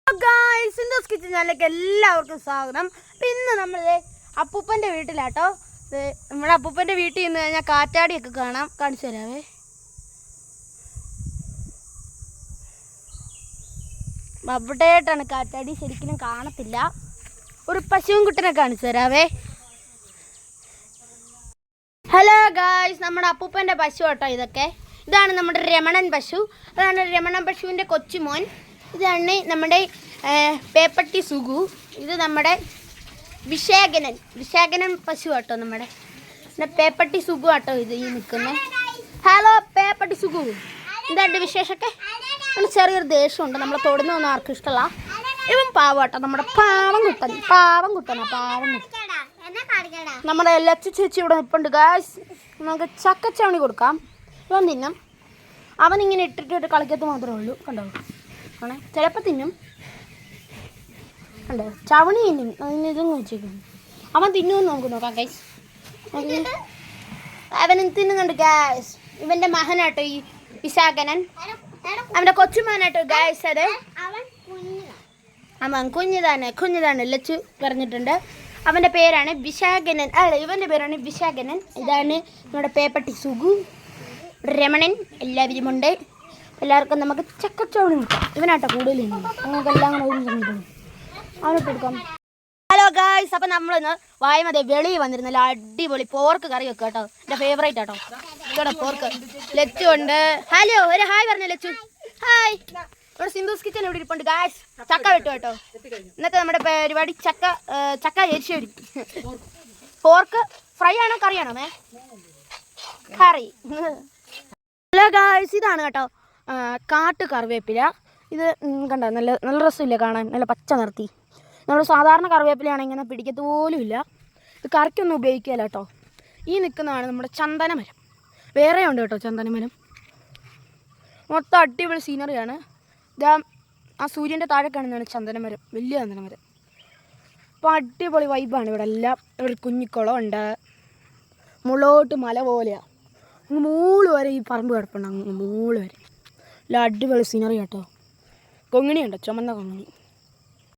Guys, Sindhu's kitchen ചാനലിലേക്ക് എല്ലാവർക്കും സ്വാഗതം. അപ്പം ഇന്ന് നമ്മൾ അപ്പൂപ്പൻ്റെ വീട്ടിലാട്ടോ. നമ്മുടെ അപ്പൂപ്പൻ്റെ വീട്ടിൽ നിന്ന് കഴിഞ്ഞാൽ കാറ്റാടിയൊക്കെ കാണിച്ചു തരാവേ. അവിടെയായിട്ടാണ് കാറ്റാടി, ശരിക്കും കാണത്തില്ല. ഒരു പശുവും കുട്ടനെ കാണിച്ചു തരാവേ. ഹലോ ഗായ്സ്, നമ്മുടെ അപ്പൂപ്പൻ്റെ പശു കേട്ടോ ഇതൊക്കെ. ഇതാണ് നമ്മുടെ രമണൻ പശു. അതാണ് രമണൻ പശുവിൻ്റെ കൊച്ചുമോൻ. ഇതാണ് നമ്മുടെ പേപ്പട്ടി സുഗു. ഇത് നമ്മുടെ വിശാഖനൻ പശു കേട്ടോ. നമ്മുടെ പേപ്പട്ടി സുഗു കേട്ടോ ഇത് ഈ നിൽക്കുന്നത്. ഹലോ പേപ്പട്ടി സുഗു, എന്താണ്ട് വിശേഷമൊക്കെ? അങ്ങനെ ചെറിയൊരു ദേഷ്യമുണ്ട്, നമ്മളെ തൊടുന്നൊന്നും ആർക്കും ഇഷ്ടമല്ല. ഇവൻ പാവം കേട്ടോ, നമ്മുടെ പാവം കുട്ടനാ. നമ്മുടെ ലച്ചു ചേച്ചി ഇവിടെ നിൽപ്പുണ്ട് ഗായ്സ്. നമുക്ക് ചക്കച്ചവണി കൊടുക്കാം, ഇവൻ തിന്നും. അവനിങ്ങനെ ഇട്ടിട്ട് കളിക്കത്ത് മാത്രമേ ഉള്ളൂ. കണ്ടോ ആണേ, ചിലപ്പോൾ തിന്നും. കണ്ടോ ചവണി തിന്നും. അതിനിതും വെച്ചേക്കുന്നു. അവൻ തിന്നുമെന്ന് നമുക്ക് നോക്കാം ഗൈസ്. അവൻ തിന്നുന്നുണ്ട് ഗായ്സ്. ഇവൻ്റെ മകനാട്ടോ ഈ വിശാഖനൻ, അവൻ്റെ കൊച്ചുമകനാട്ടോ ഗായ്സ്. അത് അവൻ കുഞ്ഞിതാണ് ലച്ചു പറഞ്ഞിട്ടുണ്ട്. അവൻ്റെ പേരാണ് വിശാഖനൻ. ഇവൻ്റെ പേരാണ് വിശാഖനൻ. ഇതാണ് നമ്മുടെ പേപ്പട്ടി സുഗു, രമണൻ. എല്ലാവരും ഉണ്ട്. എല്ലാവർക്കും നമുക്ക് ചക്കച്ചവണി കൊടുക്കാം. ഇവനാട്ടോ കൂടുതൽ നമുക്ക് എല്ലാം കൂടെ അവനോട്ട് കൊടുക്കാം. ഹലോ ഗായ്സ്, അപ്പം നമ്മളിന്ന് വായമതി വെളിയിൽ വന്നിരുന്നല്ലോ. അടിപൊളി പോർക്ക് കറി വെക്കുക കേട്ടോ. എൻ്റെ ഫേവറേറ്റ് ആട്ടോ ഇവിടെ പോർക്ക്. ലച്ചു ഉണ്ട്. ഹലോ, ഒരു ഹായ് പറഞ്ഞ ലച്ചു. ഹായ്. ഇവിടെ സിന്ധൂസ് കിച്ചൻ ഇവിടെ ഇരിപ്പുണ്ട് ഗായ്സ്. ചക്ക വെട്ടു കേട്ടോ. ഇന്നത്തെ നമ്മുടെ പരിപാടി ചക്ക എരിശ്ശേരി. പോർക്ക് ഫ്രൈ ആണോ കറിയാണോ കറി? ഹലോ ഗായ്സ്, ഇതാണ് കേട്ടോ കാട്ടു കറിവേപ്പില. ഇത് കണ്ടോ, നല്ല രസമില്ല കാണാൻ, നല്ല പച്ച നിർത്തി. നമ്മൾ സാധാരണ കറിവേപ്പിലയാണെങ്കിൽ ഇങ്ങനെ പിടിക്കത്ത് പോലും ഇല്ല. ഇത് കറിക്കൊന്നും ഉപയോഗിക്കില്ല കേട്ടോ. ഈ നിൽക്കുന്നതാണ് നമ്മുടെ ചന്ദനമരം. വേറെ ഉണ്ട് കേട്ടോ ചന്ദനമരം. മൊത്തം അടിപൊളി സീനറിയാണ്. ഇതാ ആ സൂര്യൻ്റെ താഴെ കാണുന്നതാണ് ചന്ദനമരം, വലിയ ചന്ദനമരം. അപ്പോൾ അടിപൊളി വൈബാണ് ഇവിടെ എല്ലാം. ഒരു കുഞ്ഞിക്കുളം ഉണ്ട്, മുളോട്ട് മല പോലെയാണ്. അങ്ങ് മൂള് വരെ ഈ പറമ്പ് കിടപ്പുണ്ട്, അങ്ങ് മൂള് വരെ. അല്ല അടിപൊളി സീനറി കേട്ടോ. കൊങ്ങിണിയുണ്ടോ, ചുമന്ന കൊങ്ങിണി.